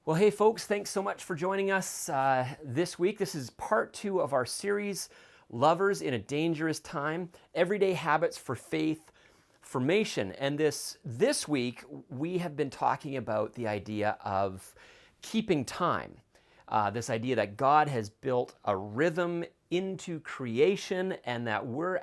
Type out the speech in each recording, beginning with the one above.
Well, hey folks, thanks so much for joining us this week. This is part 2 of our series, Lovers in a Dangerous Time, Everyday Habits for Faith Formation. And this week, we have been talking about the idea of keeping time. This idea that God has built a rhythm into creation and that we're,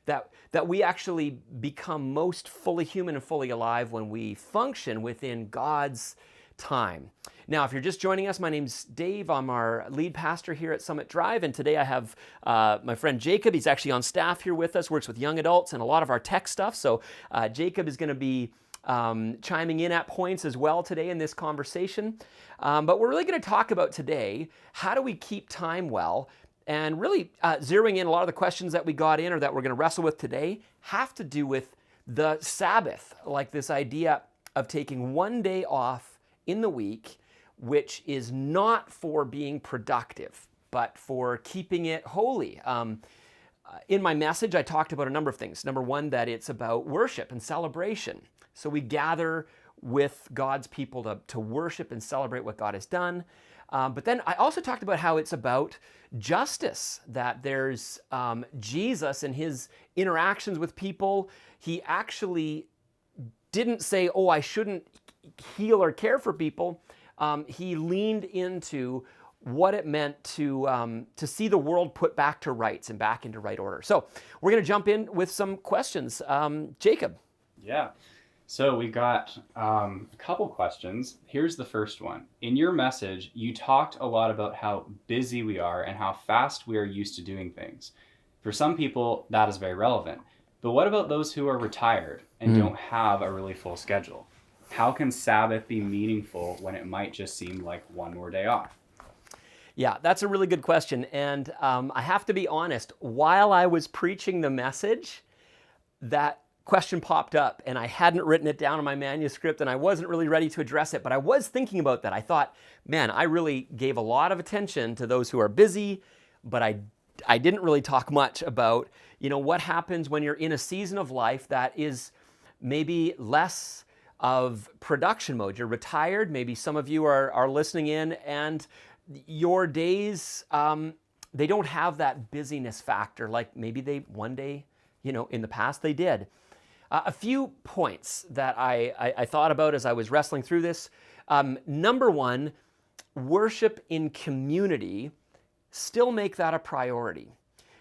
that we actually become most fully human and fully alive when we function within God's time. Now, if you're just joining us, my name's Dave. I'm our lead pastor here at Summit Drive, and today I have my friend Jacob. He's actually on staff here with us, works with young adults and a lot of our tech stuff. So Jacob is going to be chiming in at points as well today in this conversation. But we're really going to talk about today, how do we keep time well? And really zeroing in a lot of the questions that we got in or that we're going to wrestle with today have to do with the Sabbath, like this idea of taking one day off in the week, which is not for being productive, but for keeping it holy. In my message, I talked about a number of things. Number one, that it's about worship and celebration. So we gather with God's people to worship and celebrate what God has done. But then I also talked about how it's about justice, that there's Jesus and his interactions with people. He actually didn't say, oh, I shouldn't heal or care for people. He leaned into what it meant to see the world put back to rights and back into right order. So we're going to jump in with some questions. Jacob. Yeah. So we got a couple questions. Here's the first one. In your message, you talked a lot about how busy we are and how fast we are used to doing things. For some people, that is very relevant. But what about those who are retired and don't have a really full schedule? How can Sabbath be meaningful when it might just seem like one more day off? Yeah, that's a really good question. And I have to be honest, while I was preaching the message, that question popped up and I hadn't written it down in my manuscript and I wasn't really ready to address it, but I was thinking about that. I thought, man, I really gave a lot of attention to those who are busy, but I didn't really talk much about, what happens when you're in a season of life that is maybe less of production mode. You're retired. Maybe some of you are listening in and your days, they don't have that busyness factor like maybe they one day, in the past they did. A few points that I thought about as I was wrestling through this. Number one, worship in community, still make that a priority.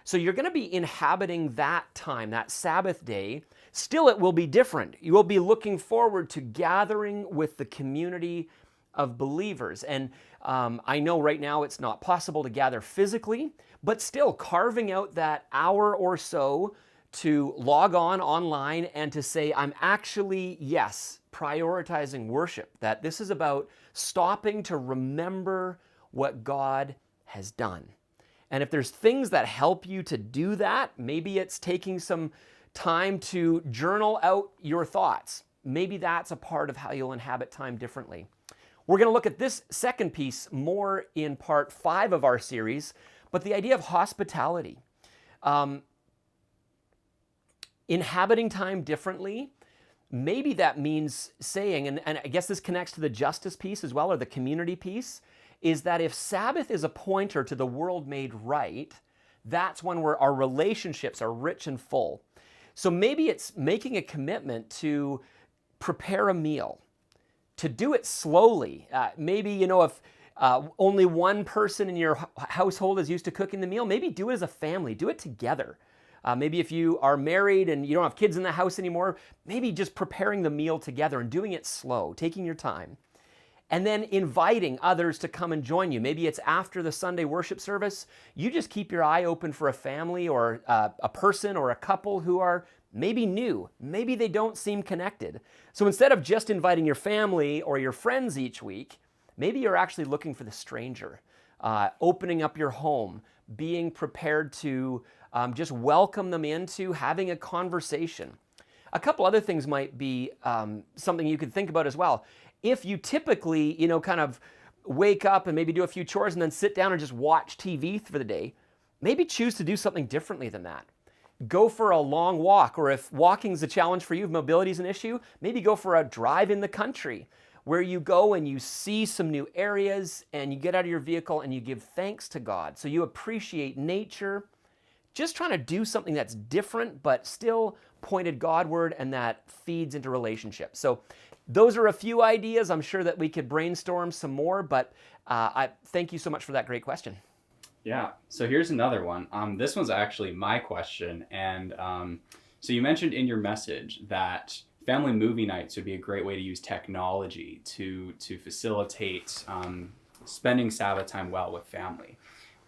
So you're going to be inhabiting that time, that Sabbath day. Still, it will be different. You will be looking forward to gathering with the community of believers. And I know right now it's not possible to gather physically, but still carving out that hour or so to log on online and to say, I'm actually, yes, prioritizing worship, that this is about stopping to remember what God has done. And if there's things that help you to do that, maybe it's taking some time to journal out your thoughts. Maybe that's a part of how you'll inhabit time differently. We're going to look at this second piece more in part 5 of our series, but the idea of hospitality. Inhabiting time differently, maybe that means saying, and I guess this connects to the justice piece as well, or the community piece, is that if Sabbath is a pointer to the world made right, that's when our relationships are rich and full. So maybe it's making a commitment to prepare a meal, to do it slowly. Maybe, if only one person in your household is used to cooking the meal, maybe do it as a family, do it together. Maybe if you are married and you don't have kids in the house anymore, maybe just preparing the meal together and doing it slow, taking your time. And then inviting others to come and join you. Maybe it's after the Sunday worship service. You just keep your eye open for a family or a person or a couple who are maybe new. Maybe they don't seem connected. So instead of just inviting your family or your friends each week, maybe you're actually looking for the stranger, opening up your home, being prepared to just welcome them into having a conversation. A couple other things might be something you could think about as well. If you typically, kind of wake up and maybe do a few chores and then sit down and just watch TV for the day, maybe choose to do something differently than that. Go for a long walk, or if walking is a challenge for you, if mobility is an issue, maybe go for a drive in the country where you go and you see some new areas and you get out of your vehicle and you give thanks to God. So you appreciate nature, just trying to do something that's different but still pointed Godward and that feeds into relationships. So those are a few ideas. I'm sure that we could brainstorm some more, but I thank you so much for that great question. Yeah. So here's another one. This one's actually my question. And so you mentioned in your message that family movie nights would be a great way to use technology to facilitate spending Sabbath time well with family.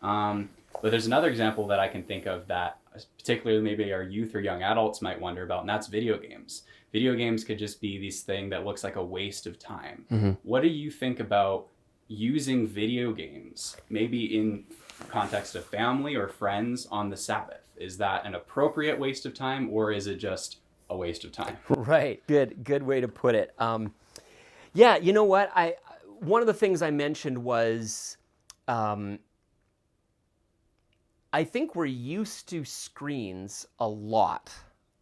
But there's another example that I can think of that particularly maybe our youth or young adults might wonder about, and that's video games. Video games could just be this thing that looks like a waste of time. Mm-hmm. What do you think about using video games, maybe in context of family or friends on the Sabbath? Is that an appropriate waste of time, or is it just a waste of time? Right. Good way to put it. Yeah, you know what? One of the things I mentioned was I think we're used to screens a lot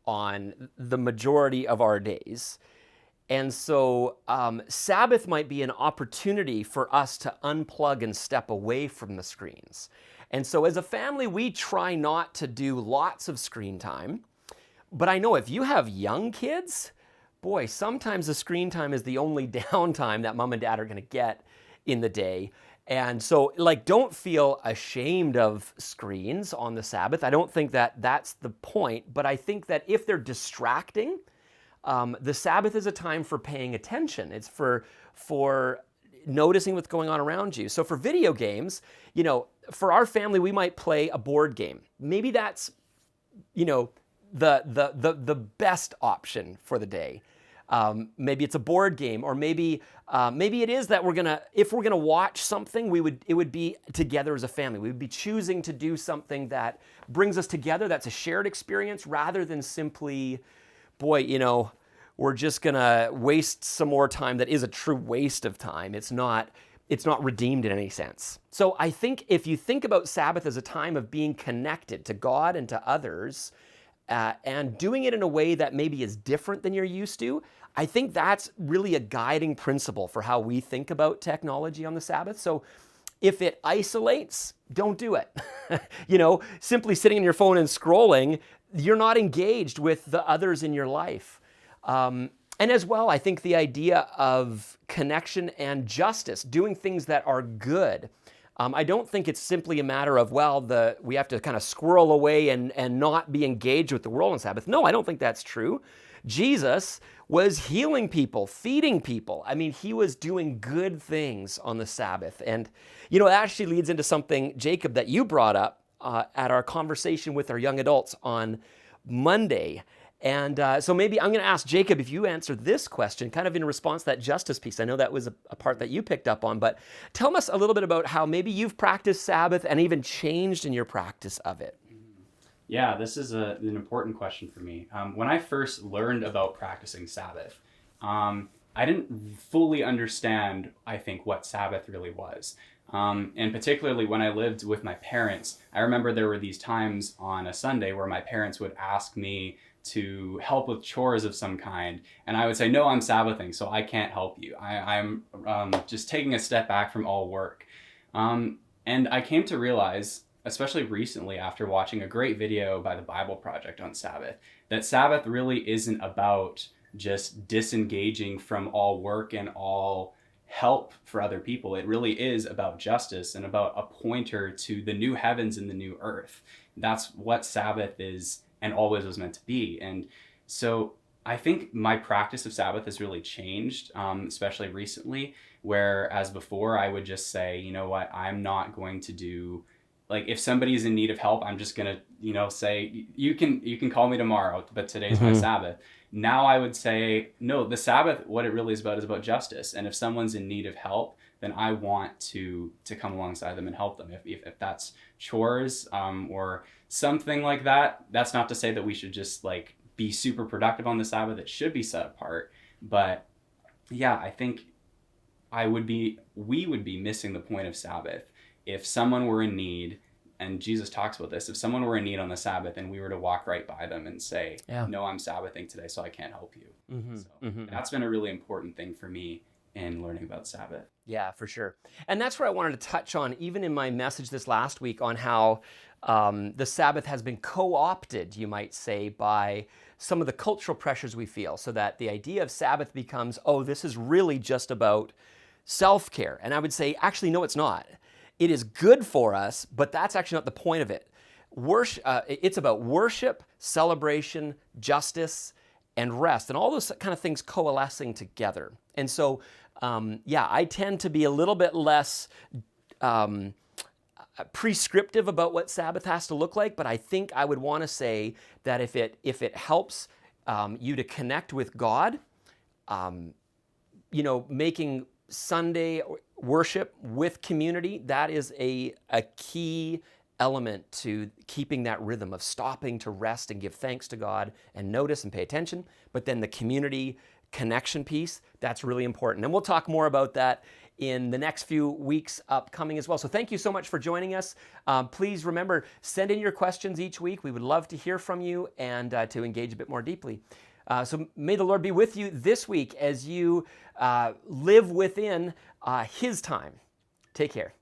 on the majority of our days. And so Sabbath might be an opportunity for us to unplug and step away from the screens. And so as a family, we try not to do lots of screen time. But I know if you have young kids, boy, sometimes the screen time is the only downtime that mom and dad are going to get in the day. And so, don't feel ashamed of screens on the Sabbath. I don't think that that's the point, but I think that if they're distracting, the Sabbath is a time for paying attention. It's for noticing what's going on around you. So for video games, for our family, we might play a board game. Maybe that's, the best option for the day. Maybe it's a board game, or maybe it is that if we're gonna watch something, it would be together as a family. We would be choosing to do something that brings us together. That's a shared experience, rather than simply, we're just gonna waste some more time. That is a true waste of time. It's not redeemed in any sense. So I think if you think about Sabbath as a time of being connected to God and to others, and doing it in a way that maybe is different than you're used to, I think that's really a guiding principle for how we think about technology on the Sabbath. So if it isolates, don't do it. Simply sitting on your phone and scrolling, you're not engaged with the others in your life. And as well, I think the idea of connection and justice, doing things that are good. I don't think it's simply a matter of, we have to kind of squirrel away and not be engaged with the world on Sabbath. No, I don't think that's true. Jesus was healing people, feeding people. I mean, he was doing good things on the Sabbath. And, it actually leads into something, Jacob, that you brought up at our conversation with our young adults on Monday. And so maybe I'm going to ask Jacob if you answer this question, kind of in response to that justice piece. I know that was a part that you picked up on, but tell us a little bit about how maybe you've practiced Sabbath and even changed in your practice of it. Yeah, this is an important question for me. When I first learned about practicing Sabbath, I didn't fully understand, I think, what Sabbath really was. And particularly when I lived with my parents, I remember there were these times on a Sunday where my parents would ask me to help with chores of some kind, and I would say, no, I'm Sabbathing, so I can't help you. I'm just taking a step back from all work. And I came to realize, especially recently after watching a great video by the Bible Project on Sabbath, that Sabbath really isn't about just disengaging from all work and all help for other people. It really is about justice and about a pointer to the new heavens and the new earth. That's what Sabbath is and always was meant to be. And so I think my practice of Sabbath has really changed, especially recently, whereas before I would just say, you know what, I'm not going to do, if somebody's in need of help, I'm just going to, say, you can call me tomorrow, but today's my Sabbath. Now I would say, no, the Sabbath, what it really is about justice. And if someone's in need of help, then I want to come alongside them and help them. If that's chores or something like that, that's not to say that we should just be super productive on the Sabbath. It should be set apart. But yeah, I think we would be missing the point of Sabbath if someone were in need. And Jesus talks about this. If someone were in need on the Sabbath and we were to walk right by them and say, no, I'm Sabbathing today, so I can't help you. That's been a really important thing for me in learning about Sabbath. Yeah, for sure. And that's where I wanted to touch on, even in my message this last week, on how the Sabbath has been co-opted, you might say, by some of the cultural pressures we feel, so that the idea of Sabbath becomes, oh, this is really just about self-care. And I would say, actually, no, it's not. It is good for us, but that's actually not the point of it. It's about worship, celebration, justice, and rest, and all those kind of things coalescing together. And so, I tend to be a little bit less prescriptive about what Sabbath has to look like, but I think I would want to say that if it helps you to connect with God, making Sunday worship with community, that is a key element to keeping that rhythm of stopping to rest and give thanks to God and notice and pay attention. But then the community connection piece, that's really important. And we'll talk more about that in the next few weeks upcoming as well. So thank you so much for joining us. Please remember, send in your questions each week. We would love to hear from you and to engage a bit more deeply. So may the Lord be with you this week as you live within His time. Take care.